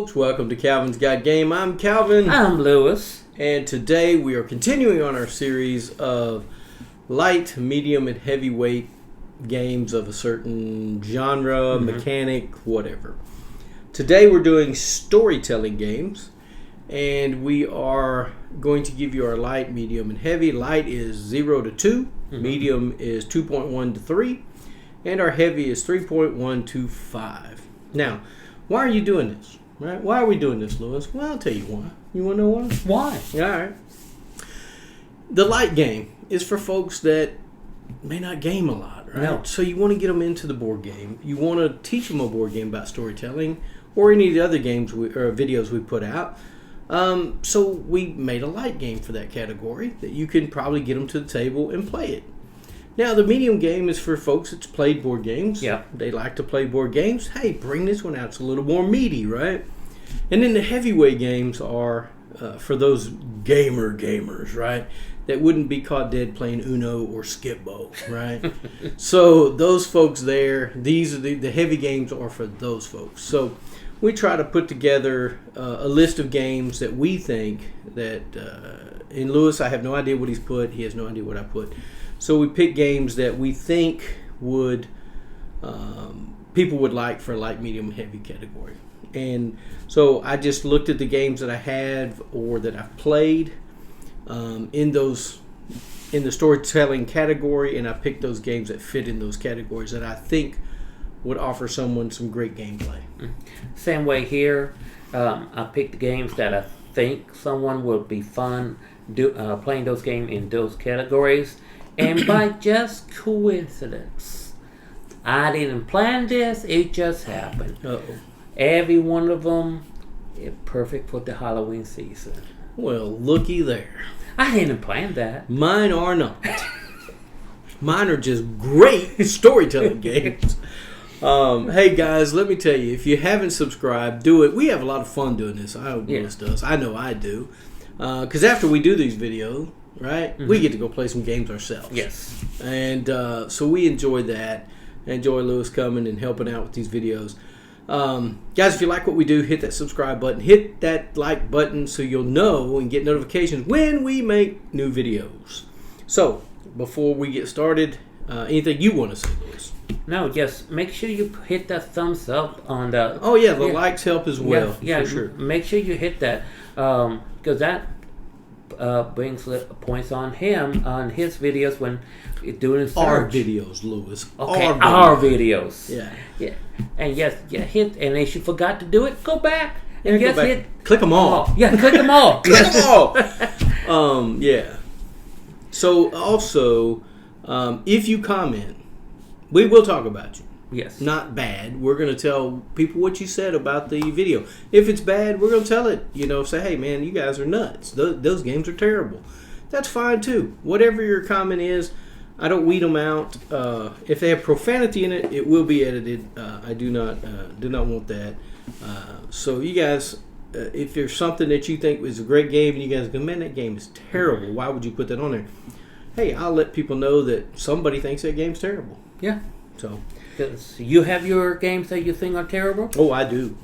folks. Welcome to Calvin's Got Game. I'm Calvin. I'm Lewis. And today we are continuing on our series of light, medium, and heavyweight games of a certain genre, mechanic, whatever. Today we're doing storytelling games. And we are going to give you our light, medium, and heavy. Light is 0 to 2. Medium is 2.1 to 3. And our heavy is 3.1 to 5. Now, why are you doing this? Right? Why are we doing this, Lewis? Well, I'll tell you why. You want to know why? Why? All right. The light game is for folks that may not game a lot, right? No. So you want to get them into the board game. You want to teach them a board game about storytelling or any of the other games or videos we put out. So we made a light game for that category that you can probably get them to the table and play it. Now, the medium game is for folks that's played board games. Yeah. They like to play board games. Hey, bring this one out. It's a little more meaty, right? And then the heavyweight games are for those gamers, right? That wouldn't be caught dead playing Uno or Skip-Bo, right? So those folks there, these are the heavy games are for those folks. So we try to put together a list of games that we think that, in Lewis, I have no idea what he's put. He has no idea what I put. So we pick games that we think would people would like for a light, medium, heavy category. And so I just looked at the games that I had or that I've played in the storytelling category, and I picked those games that fit in those categories that I think would offer someone some great gameplay. Same way here. I picked games that I think someone would be fun playing those games in those categories. And by just coincidence, I didn't plan this. It just happened. Uh-oh. Every one of them is perfect for the Halloween season. Well, looky there. I didn't plan that. Mine are not. Mine are just great storytelling games. Hey guys, let me tell you, if you haven't subscribed, do it. We have a lot of fun doing this. I hope Lewis does. I know I do. Because after we do these videos, right, we get to go play some games ourselves. Yes. And so we enjoy that. Enjoy Lewis coming and helping out with these videos. Guys, if you like what we do, hit that subscribe button. Hit that like button so you'll know and get notifications when we make new videos. So, before we get started, anything you want to say, Lewis? No, just make sure you hit that thumbs up on the... Oh, yeah, the likes help as well, yeah, for sure. Make sure you hit that, because that brings points on him, on his videos when doing search. Our videos, Lewis. Okay, our videos. Yeah. And yes, hit, and if you forgot to do it, go back. And go just back. hit... Click them all. Yeah, click them all. Click them all. Yeah. So, also, if you comment, we will talk about you. Yes. Not bad. We're going to tell people what you said about the video. If it's bad, we're going to tell it. Say, hey, man, you guys are nuts. Those games are terrible. That's fine, too. Whatever your comment is, I don't weed them out. If they have profanity in it, it will be edited. I do not want that. So you guys, if there's something that you think is a great game and you guys go, man, that game is terrible. Why would you put that on there? Hey, I'll let people know that somebody thinks that game's terrible. Yeah. So... Because you have your games that you think are terrible. Oh, I do.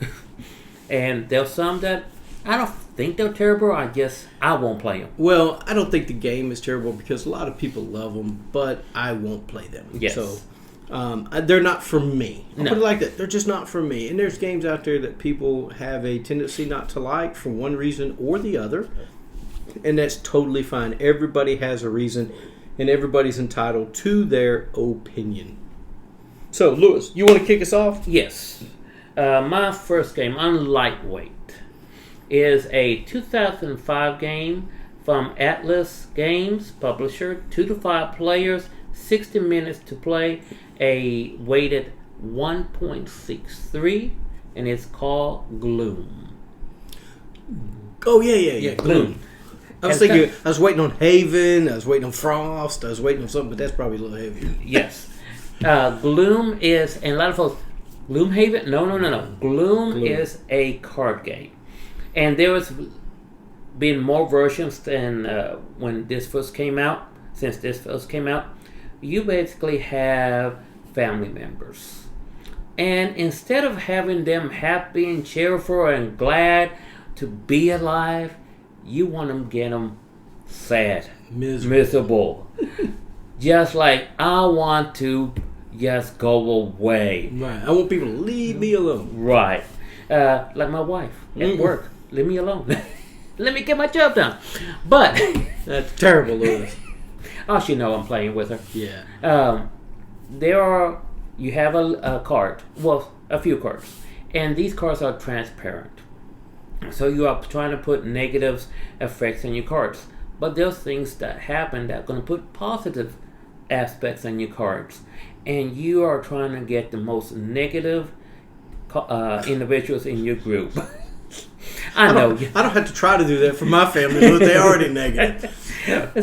And there's some that I don't think they're terrible. I won't play them. Well, I don't think the game is terrible because a lot of people love them, but I won't play them. Yes. So they're not for me. I'll No. put it like that. They're just not for me. And there's games out there that people have a tendency not to like for one reason or the other. And that's totally fine. Everybody has a reason, and everybody's entitled to their opinion. So, Lewis, you want to kick us off? Yes. My first game on Lightweight is a 2005 game from Atlas Games, publisher, 2 to 5 players, 60 minutes to play, a weighted 1.63, and it's called Gloom. Oh, yeah. Gloom. I was waiting on Haven, I was waiting on Frost, I was waiting on something, but that's probably a little heavier. Yes. Gloom is, and a lot of folks, Gloomhaven? No. Gloom is a card game. And there was been more versions than when this first came out. Since this first came out, you basically have family members. And instead of having them happy and cheerful and glad to be alive, you want them to get them sad, miserable. Just like I want to just go away. Right. I want people to leave me alone. Right. Like my wife at work. Leave me alone. Let me get my job done. But that's terrible, Lewis. Oh, she know I'm playing with her. Yeah. You have a card. Well, a few cards. And these cards are transparent. So you are trying to put negative effects in your cards. But there's things that happen that are going to put positive aspects in your cards. And you are trying to get the most negative individuals in your group. I know. I don't have to try to do that for my family, but they're already negative.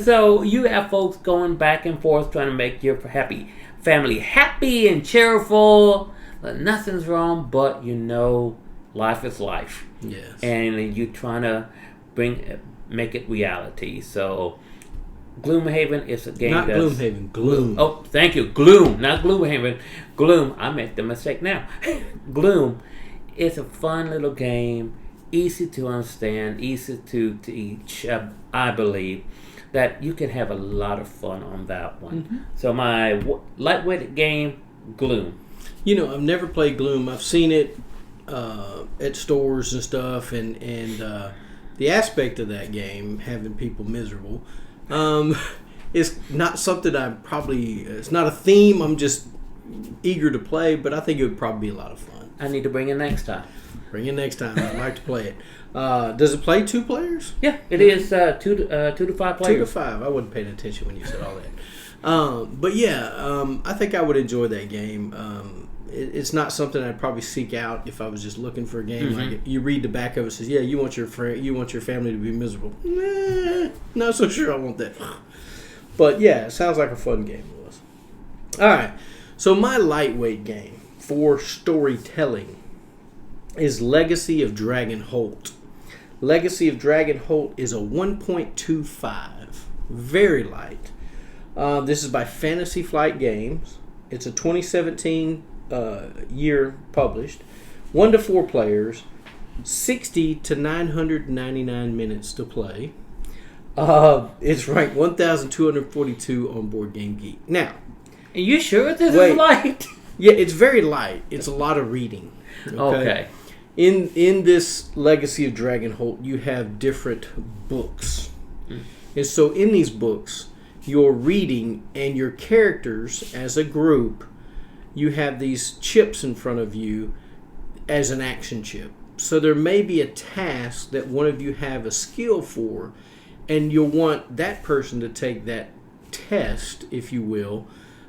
So you have folks going back and forth trying to make your family happy and cheerful. Nothing's wrong, but life is life. Yes. And you're trying to make it reality. So Gloomhaven is a game not Gloomhaven, Gloom. Oh, thank you. Gloom, not Gloomhaven. Gloom. I made the mistake now. Gloom. It's a fun little game, easy to understand, easy to teach. I believe that you can have a lot of fun on that one. Mm-hmm. So my lightweight game, Gloom. I've never played Gloom. I've seen it at stores and stuff, and the aspect of that game, having people miserable, is not something it's not a theme I'm just eager to play, but I think it would probably be a lot of fun. I need to bring it next time. Bring it next time. I'd like to play it. Does it play 2 players? Yeah, it is 2 to 5 players. 2 to 5. I wasn't paying attention when you said all that. But yeah, I think I would enjoy that game. It's not something I'd probably seek out if I was just looking for a game. Mm-hmm. Like you read the back of it, says, "Yeah, you want your family to be miserable." Not so sure I want that. But yeah, it sounds like a fun game, Lewis. All right, so my lightweight game for storytelling is Legacy of Dragonholt. Legacy of Dragonholt is a 1.25. Very light. This is by Fantasy Flight Games. It's a 2017 year published. 1 to 4 players. 60 to 999 minutes to play. It's ranked 1,242 on Board Game Geek. Now, are you sure this is light? Yeah, it's very light. It's a lot of reading. Okay. In this Legacy of Dragonholt, you have different books. And so in these books, you're reading, and your characters, as a group, you have these chips in front of you as an action chip. So there may be a task that one of you have a skill for, and you'll want that person to take that test, if you will,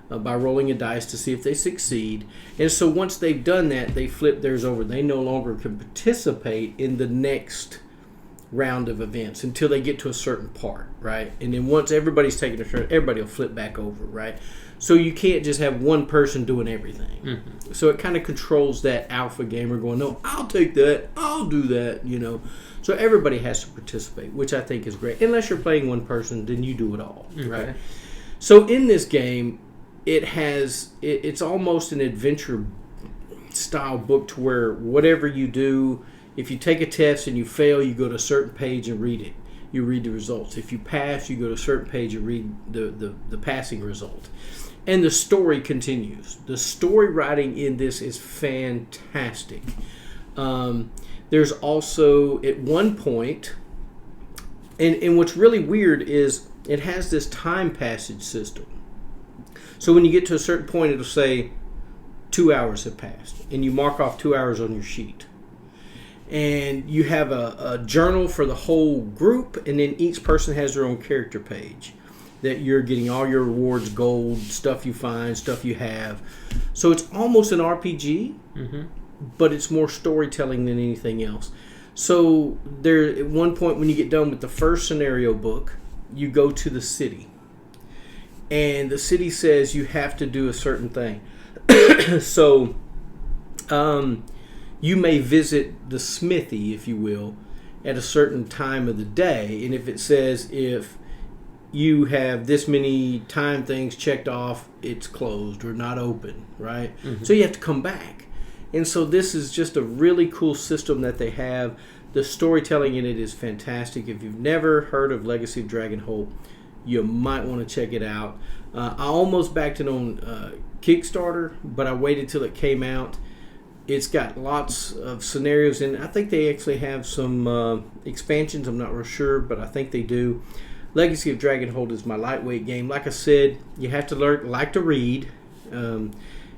by rolling a dice to see if they succeed. And so once they've done that, they flip theirs over. They no longer can participate in the next round of events until they get to a certain part, right? And then once everybody's taken a turn, everybody will flip back over, right? So you can't just have one person doing everything. Mm-hmm. So it kind of controls that alpha gamer going, no, I'll take that, I'll do that, So everybody has to participate, which I think is great. Unless you're playing one person, then you do it all, right? So in this game, it's almost an adventure style book to where whatever you do, if you take a test and you fail, you go to a certain page and read it. You read the results. If you pass, you go to a certain page and read the passing result. And the story continues. The story writing in this is fantastic. There's also, at one point, and what's really weird is it has this time passage system. So when you get to a certain point, it'll say 2 hours have passed, and you mark off 2 hours on your sheet. And you have a journal for the whole group, and then each person has their own character page that you're getting all your rewards, gold, stuff you find, stuff you have. So it's almost an RPG, but it's more storytelling than anything else. So there, at one point when you get done with the first scenario book, you go to the city. And the city says you have to do a certain thing. So you may visit the smithy, if you will, at a certain time of the day. And if it says if you have this many time things checked off, it's closed or not open, right? Mm-hmm. So you have to come back. And so this is just a really cool system that they have. The storytelling in it is fantastic. If you've never heard of Legacy of Dragonholt, you might want to check it out. I almost backed it on Kickstarter, but I waited till it came out. It's got lots of scenarios, and I think they actually have some expansions. I'm not real sure, but I think they do. Legacy of Dragonholt is my lightweight game. Like I said, you have to like to read, and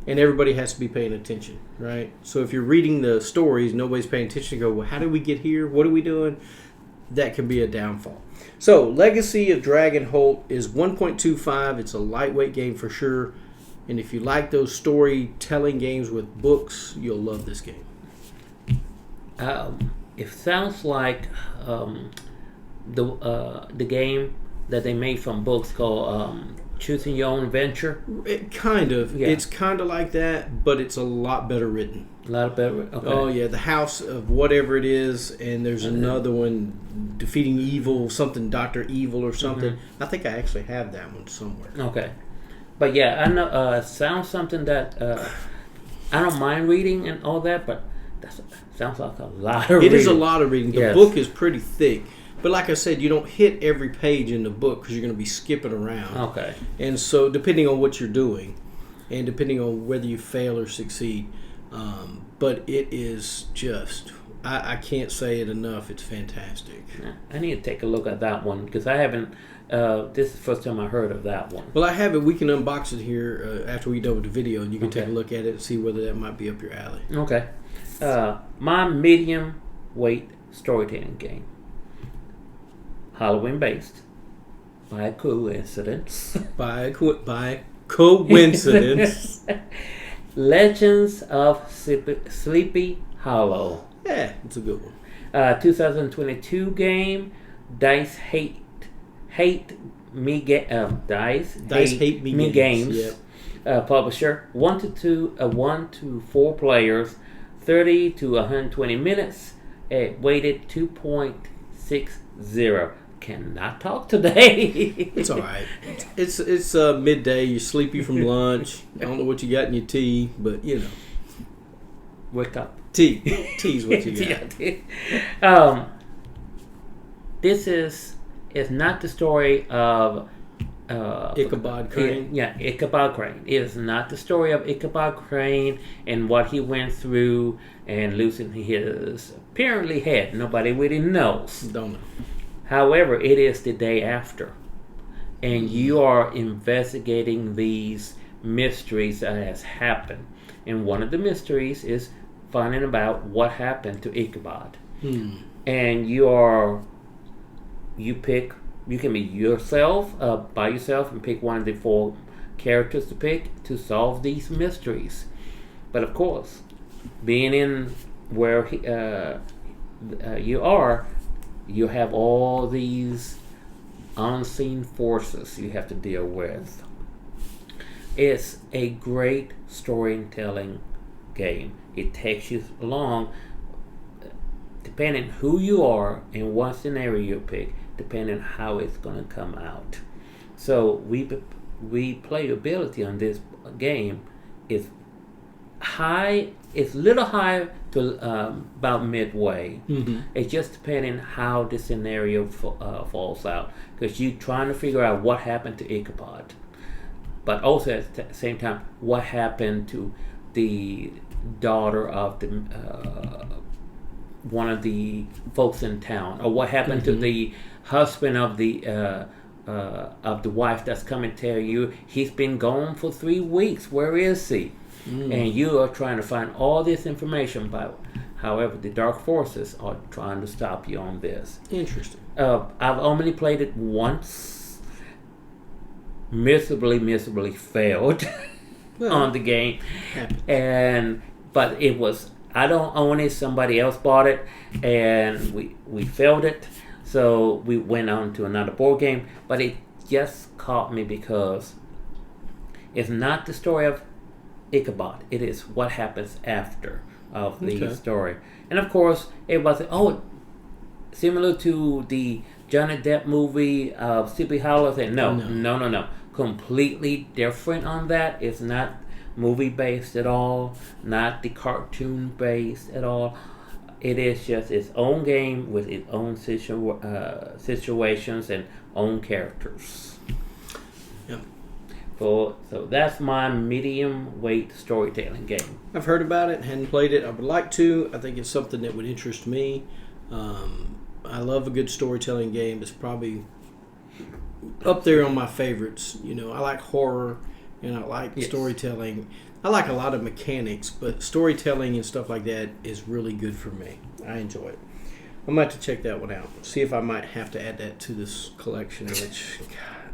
everybody has to be paying attention, right? So if you're reading the stories, nobody's paying attention to go, well, how did we get here? What are we doing? That can be a downfall. So Legacy of Dragonholt is 1.25. It's a lightweight game for sure. And if you like those storytelling games with books, you'll love this game. It sounds like the game that they made from books called Choosing Your Own Adventure. It kind of. Yeah. It's kind of like that, but it's a lot better written. A lot better. Okay. Oh yeah, the House of whatever it is, and there's another one, Defeating Evil, something Dr. Evil or something. I think I actually have that one somewhere. Okay. But yeah, I know it sounds something that I don't mind reading and all that, but that sounds like a lot of reading. It is a lot of reading. The Yes. book is pretty thick. But like I said, you don't hit every page in the book because you're going to be skipping around. Okay. And so depending on what you're doing and depending on whether you fail or succeed, but it is just, I can't say it enough. It's fantastic. I need to take a look at that one because I haven't, this is the first time I heard of that one. Well, I have it. We can unbox it here after we done with the video, and you can take a Okay. look at it and see whether that might be up your alley. Okay. My medium weight storytelling game. Halloween based. By coincidence. By coincidence. Legends of Sleepy Hollow. Yeah, it's a good one. 2022 game. Dice Hate Me Games. Yep. Publisher. 1 to 4 players. 30 to 120 minutes. Weighted 2.60. Cannot talk today. It's all right. It's midday. You're sleepy from lunch. I don't know what you got in your tea, but you know. Wake up. Tea's what you got. This is not the story of Ichabod Crane. Yeah, Ichabod Crane. It is not the story of Ichabod Crane and what he went through and losing his apparently head. Nobody really knows. Don't know. However, it is the day after, and you are investigating these mysteries that has happened. And one of the mysteries is finding about what happened to Ichabod. And you can be yourself, by yourself, and pick one of the 4 characters to pick to solve these mysteries. But of course, being in where you are, you have all these unseen forces you have to deal with. It's a great storytelling game. It takes you along, depending who you are and what scenario you pick, depending how it's going to come out. So replayability on this game is high. It's little high to about midway. It's just depending how the scenario falls out, because you're trying to figure out what happened to Ichabod, but also at the same time what happened to the daughter of the one of the folks in town, or what happened to the husband of the wife that's coming to tell you he's been gone for 3 weeks. Where is he? And you are trying to find all this information about. However, the dark forces are trying to stop you on this. Interesting. I've only played it once. Miserably failed on the game, but it was. I don't own it. Somebody else bought it, and we failed it. So we went on to another board game, but it just caught me because it's not the story of Ichabod. It is what happens after of the story. And of course, everybody said, similar to the Johnny Depp movie of Sleepy Hollow. I said, no. Completely different on that. It's not movie based at all, not the cartoon based at all. It is just its own game with its own situations and own characters. Yeah. So that's my medium weight storytelling game. I've heard about it, hadn't played it. I would like to. I think it's something that would interest me. I love a good storytelling game. It's probably up there on my favorites. You know, I like horror and I like storytelling. I like a lot of mechanics, but storytelling and stuff like that is really good for me. I enjoy it. I might have to check that one out. See if I might have to add that to this collection, which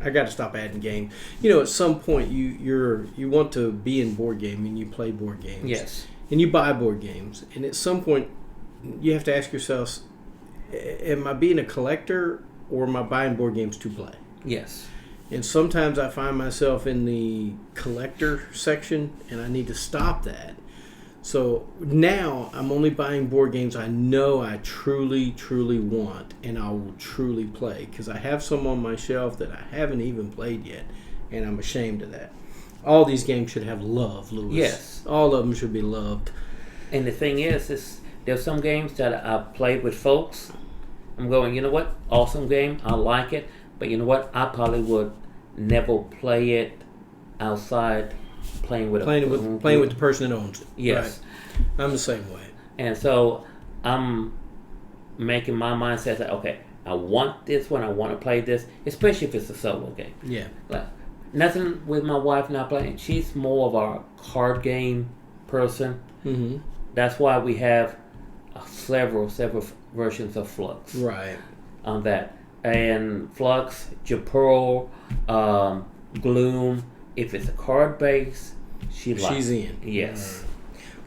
I got to stop adding games. You know, at some point you want to be in board game and you play board games. Yes. And you buy board games. And at some point you have to ask yourself, am I being a collector or am I buying board games to play? Yes. And sometimes I find myself in the collector section, and I need to stop that. So now I'm only buying board games I know I truly, truly want, and I will truly play. Because I have some on my shelf that I haven't even played yet, and I'm ashamed of that. All these games should have love, Lewis. Yes. All of them should be loved. And the thing is there's some games that I've played with folks. I'm going, you know what? Awesome game. I like it. But you know what? I probably would never play it outside playing with the person that owns it. Yes. Right. I'm the same way. And so I'm making my mindset that, okay, I want this one. I want to play this, especially if it's a solo game. Yeah. Like, nothing with my wife not playing. She's more of a card game person. Mm-hmm. That's why we have several versions of Flux. Right. On that. And Flux, Japur, Gloom. If it's a card base, she's in. Yes.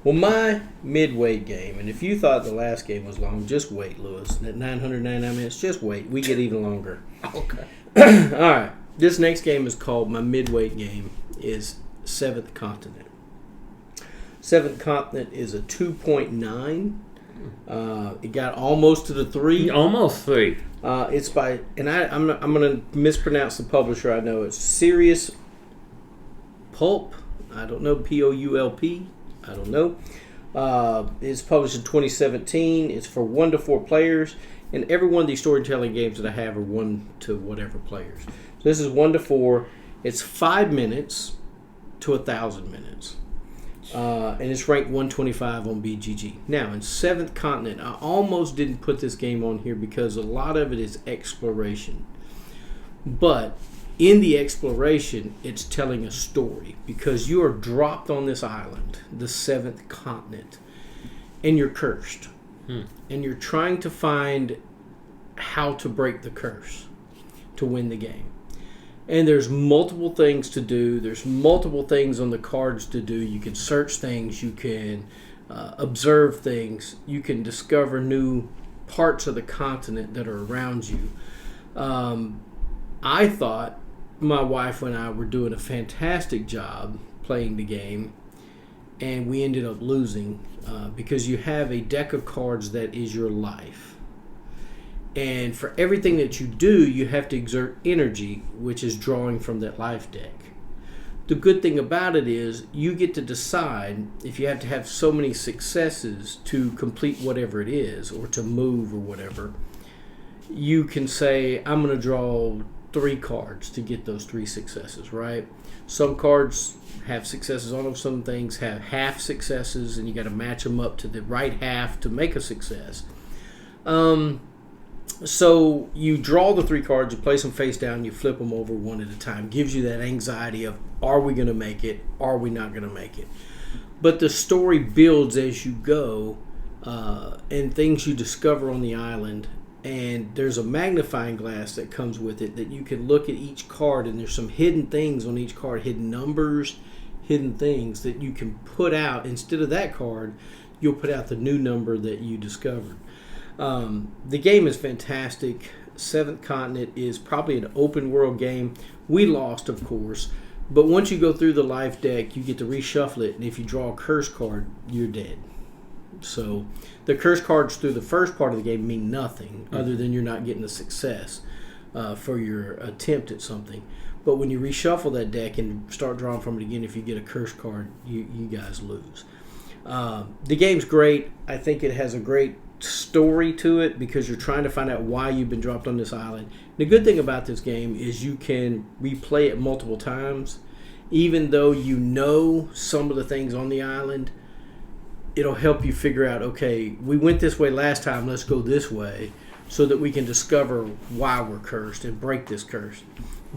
Well, my midweight game, and if you thought the last game was long, just wait, Lewis. At 999 minutes, just wait. We get even longer. Okay. All right. This next game is called, my midweight game is Seventh Continent. Seventh Continent is a 2.9. It got almost to the 3. Almost 3. It's by, and I'm going to mispronounce the publisher. I know it's Serious Pulp. I don't know, Poulp. I don't know. It's published in 2017. It's for 1 to 4 players, and every one of these storytelling games that I have are 1 to whatever players. So this is 1 to 4. It's 5 minutes to 1,000 minutes. And it's ranked 125 on BGG. Now, in Seventh Continent, I almost didn't put this game on here because a lot of it is exploration. But in the exploration, it's telling a story because you are dropped on this island, the Seventh Continent, and you're cursed. And you're trying to find how to break the curse to win the game. And there's multiple things to do. There's multiple things on the cards to do. You can search things. You can observe things. You can discover new parts of the continent that are around you. I thought my wife and I were doing a fantastic job playing the game, and we ended up losing because you have a deck of cards that is your life. And for everything that you do, you have to exert energy, which is drawing from that life deck. The good thing about it is you get to decide if you have to have so many successes to complete whatever it is or to move or whatever. You can say, I'm going to draw 3 cards to get those 3 successes, right? Some cards have successes on them. Some things have half successes, and you got to match them up to the right half to make a success. So you draw the 3 cards, you place them face down, you flip them over one at a time. Gives you that anxiety of, are we going to make it? Are we not going to make it? But the story builds as you go, and things you discover on the island. And there's a magnifying glass that comes with it that you can look at each card, and there's some hidden things on each card, hidden numbers, hidden things that you can put out. Instead of that card, you'll put out the new number that you discovered. The game is fantastic. Seventh Continent is probably an open world game. We lost, of course, but once you go through the life deck, you get to reshuffle it, and if you draw a curse card, you're dead. So the curse cards through the first part of the game mean nothing other than you're not getting a success. for your attempt at something. But when you reshuffle that deck and start drawing from it again, if you get a curse card, you guys lose. The game's great. I think it has a great story to it because you're trying to find out why you've been dropped on this island. The good thing about this game is you can replay it multiple times. Even though you know some of the things on the island, it'll help you figure out, okay, we went this way last time, let's go this way, so that we can discover why we're cursed and break this curse.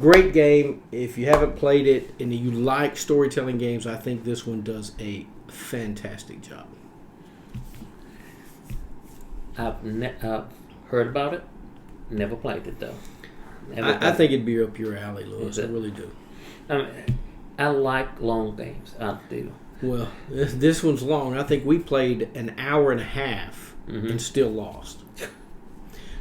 Great game. If you haven't played it and you like storytelling games, I think this one does a fantastic job. I've heard about it, never played it though. I think it'd be up your alley, Lewis. I really do. I like long games. I do. Well, this one's long. I think we played an hour and a half and still lost.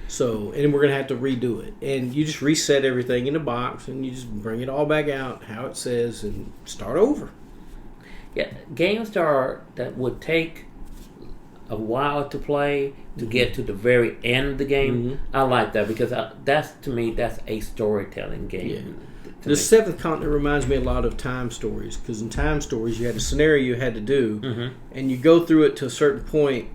So, and we're going to have to redo it. And you just reset everything in the box and you just bring it all back out, how it says, and start over. Yeah, games that would take a while to play to get to the very end of the game. I like that because to me that's a storytelling game. Yeah. The Seventh Continent reminds me a lot of Time Stories because in Time Stories you had a scenario you had to do and you go through it to a certain point,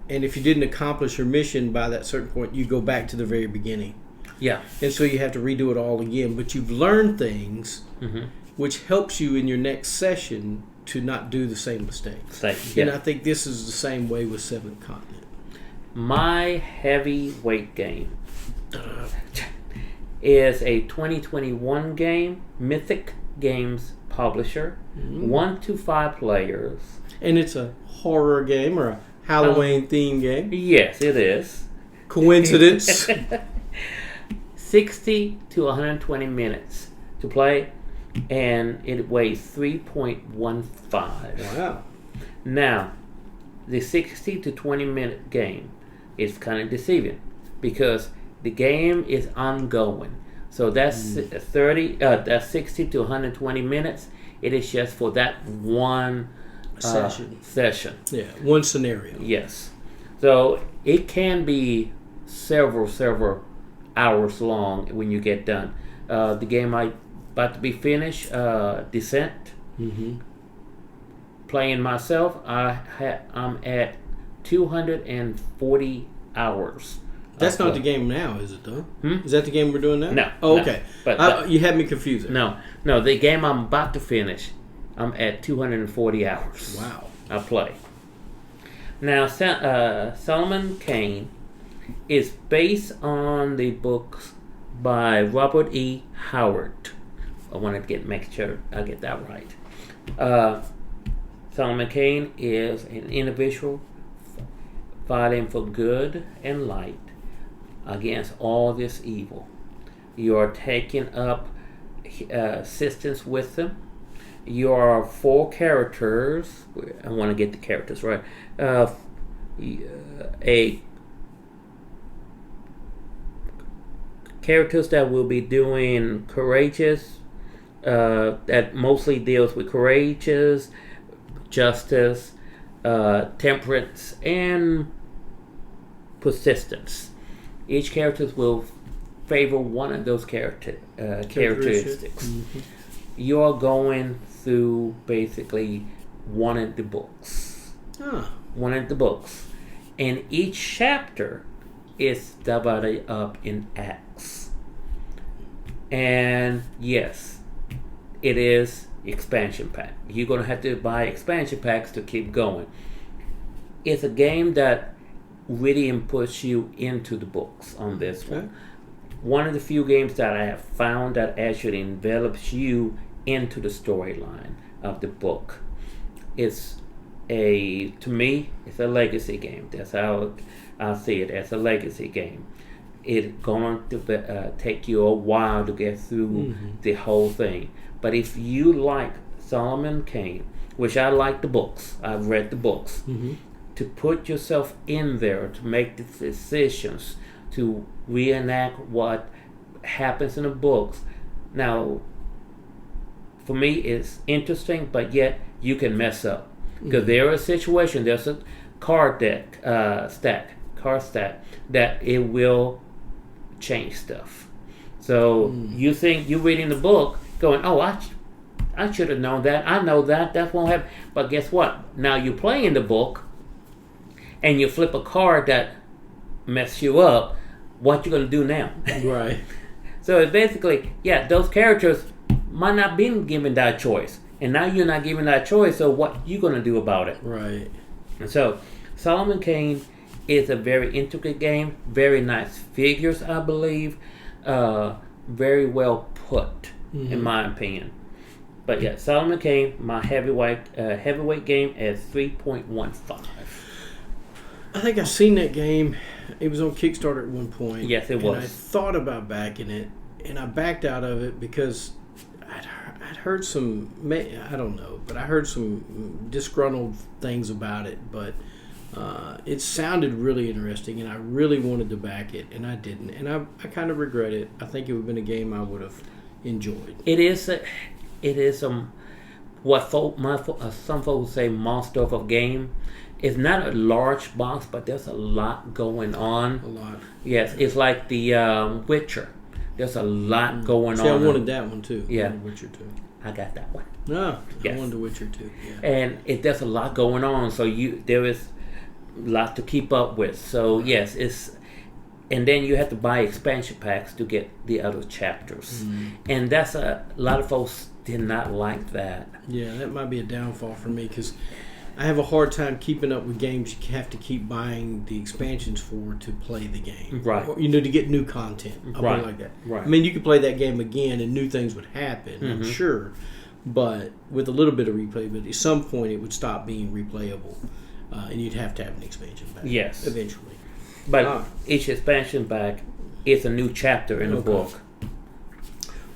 and if you didn't accomplish your mission by that certain point, you go back to the very beginning. Yeah. And so you have to redo it all again, but you've learned things which helps you in your next session to not do the same mistakes. And I think this is the same way with Seventh Continent. My heavyweight game is a 2021 game, Mythic Games publisher, 1 to 5 players. And it's a horror game or a Halloween themed game? Yes, it is. Coincidence? 60 to 120 minutes to play, and it weighs 3.15. Wow. Now, the 60 to 20 minute game is kind of deceiving because the game is ongoing. So that's that's 60 to 120 minutes. It is just for that one session. Yeah, one scenario. Yes. So it can be several hours long when you get done. The game about to be finished, Descent. Playing myself, I'm at 240 hours. That's not the game now, is it though? Is that the game we're doing now? No. Oh, okay. No. But you had me confused. No. The game I'm about to finish, I'm at 240 hours. Wow. I play. Now, Solomon Kane is based on the books by Robert E. Howard. I want to make sure I get that right. Solomon Kane is an individual fighting for good and light against all this evil. You are taking up assistance with them. You are 4 characters. I want to get the characters right. Characters that will be doing courageous, that mostly deals with courageous, justice, temperance, and persistence. Each character will favor one of those characteristics. You're going through basically one of the books. One of the books. And each chapter is divided up in acts. And yes, it is expansion pack. You're going to have to buy expansion packs to keep going. It's a game that really puts you into the books on this one. One of the few games that I have found that actually envelops you into the storyline of the book. To me, it's a legacy game. That's how I see it, as a legacy game. It's going to take you a while to get through the whole thing. But if you like Solomon Kane, which I like the books, I've read the books, to put yourself in there, to make the decisions, to reenact what happens in the books. Now, for me, it's interesting, but yet you can mess up. Because there is a situation, there's a card stack, that it will change stuff. So you think you're reading the book, going, "Oh, I should have known that. I know that. That won't happen." But guess what? Now you're playing the book, and you flip a card that messes you up. What you gonna do now? Right. So it's basically, those characters might not be given that choice, and now you're not given that choice. So what you gonna do about it? Right. And so Solomon Kane is a very intricate game, very nice figures, I believe, very well put, in my opinion. But yeah, Solomon Kane, my heavyweight game is 3.15. I think I've seen that game. It was on Kickstarter at one point. Yes, it was. And I thought about backing it, and I backed out of it because I'd heard some, I don't know, but I heard some disgruntled things about it. But it sounded really interesting, and I really wanted to back it, and I didn't. And I kind of regret it. I think it would have been a game I would have enjoyed. It is what some folks say monster of a game. It's not a large box, but there's a lot going on. A lot. Yes, it's like the Witcher. There's a lot going on. I wanted that one too. Yeah. I wanted Witcher 2. I got that one. No, Yes. I wanted the Witcher 2. Yeah. And there's a lot going on, so there is a lot to keep up with. So yes, and then you have to buy expansion packs to get the other chapters, and that's a lot of folks did not like that. Yeah, that might be a downfall for me because I have a hard time keeping up with games you have to keep buying the expansions for to play the game. Right. Or, to get new content. I'll put it like that. Right. I mean, you could play that game again and new things would happen, I'm sure. But with a little bit of replayability, at some point it would stop being replayable. And you'd have to have an expansion pack. Yes. Eventually. But each expansion pack is a new chapter in the book.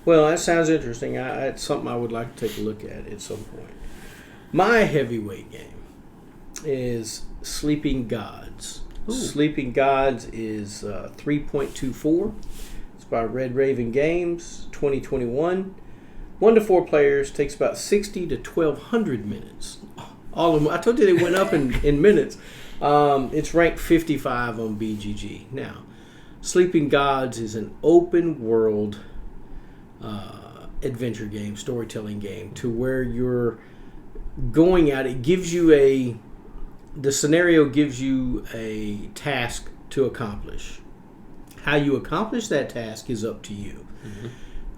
Well, that sounds interesting. It's something I would like to take a look at some point. My heavyweight game is Sleeping Gods. Ooh. Sleeping Gods is 3.24. It's by Red Raven Games, 2021. 1 to 4 players, takes about 60 to 1,200 minutes. All of them. I told you they went up in minutes. It's ranked 55 on BGG. Now, Sleeping Gods is an open world adventure game, storytelling game, to where you're going out. It gives you the scenario gives you a task to accomplish. How you accomplish that task is up to you.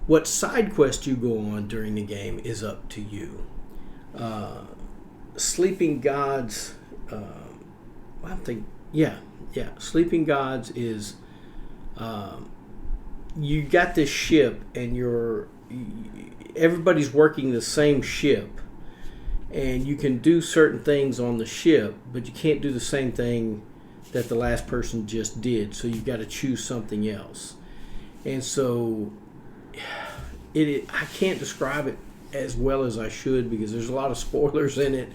What side quest you go on during the game is up to you. Sleeping Gods, Sleeping Gods is, you got this ship and everybody's working the same ship, and you can do certain things on the ship, but you can't do the same thing that the last person just did, so you've got to choose something else. And so I can't describe it as well as I should because there's a lot of spoilers in it,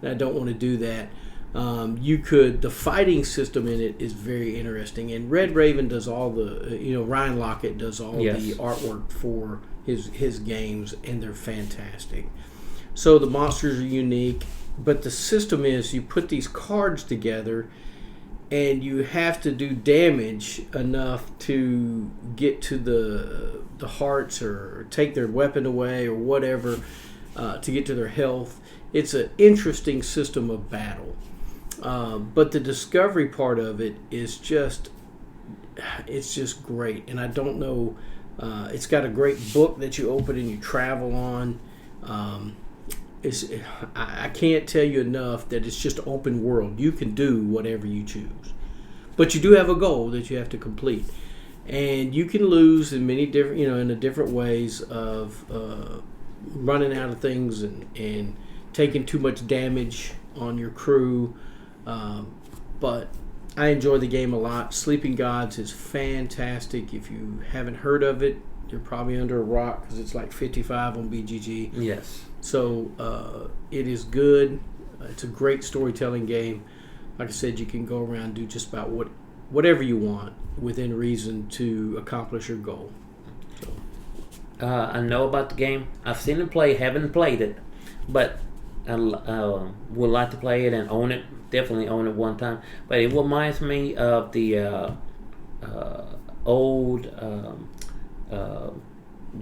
and I don't want to do that. The fighting system in it is very interesting, and Red Raven does all the, Ryan Lockett does all the artwork for his games, and they're fantastic. So the monsters are unique, but the system is you put these cards together, and you have to do damage enough to get to the hearts or take their weapon away or whatever to get to their health. It's an interesting system of battle. But the discovery part of it is just great. And I don't know, it's got a great book that you open and you travel on. I can't tell you enough that it's just open world. You can do whatever you choose. But you do have a goal that you have to complete. And you can lose in many different, in the different ways of running out of things and taking too much damage on your crew. But I enjoy the game a lot. Sleeping Gods is fantastic. If you haven't heard of it, you're probably under a rock because it's like 55 on BGG. Yes. So it is good. It's a great storytelling game. Like I said, you can go around and do just about whatever you want within reason to accomplish your goal. So. I know about the game. I've seen it play, haven't played it, but I would like to play it and own it. Definitely own it one time. But it reminds me of the old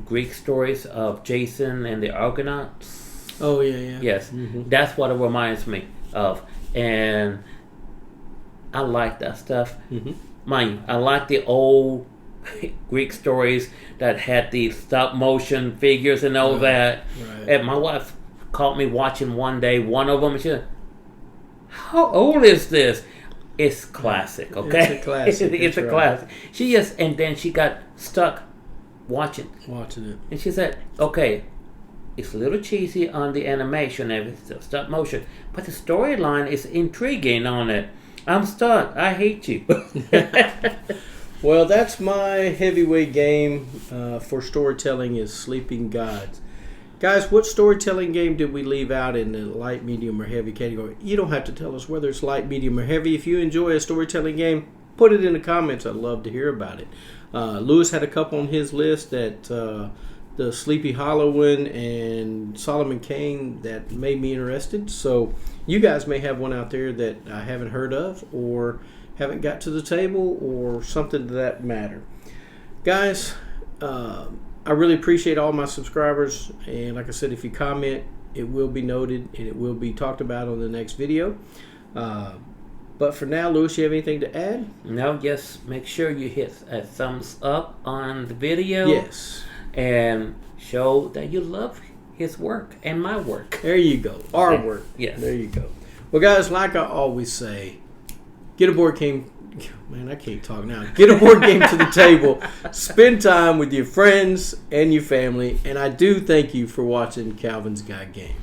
Greek stories of Jason and the Argonauts. Oh yeah. Yes, that's what it reminds me of, and I like that stuff. Mind you, I like the old Greek stories that had the stop motion figures and all that. Right. And my wife caught me watching one day one of them, and she said, "How old is this?" It's classic, okay? It's a classic. It's a classic. She just, and then she got stuck watching it. And she said, okay, it's a little cheesy on the animation and it's stop motion, but the storyline is intriguing on it. I'm stuck. I hate you. Well, that's my heavyweight game for storytelling is Sleeping Gods. Guys, what storytelling game did we leave out in the light, medium, or heavy category? You don't have to tell us whether it's light, medium, or heavy. If you enjoy a storytelling game, put it in the comments. I'd love to hear about it. Lewis had a couple on his list that the Sleepy Hollow one and Solomon Kane that made me interested. So you guys may have one out there that I haven't heard of or haven't got to the table or something to that matter. Guys, I really appreciate all my subscribers, and like I said, if you comment, it will be noted and it will be talked about on the next video. But for now, Lewis, you have anything to add? No, just make sure you hit a thumbs up on the video. Yes. And show that you love his work and my work. There you go. Our work. Yes. There you go. Well, guys, like I always say, get a board game. Man, I can't talk now. Get a board game to the table. Spend time with your friends and your family. And I do thank you for watching Calvin's Guide Games.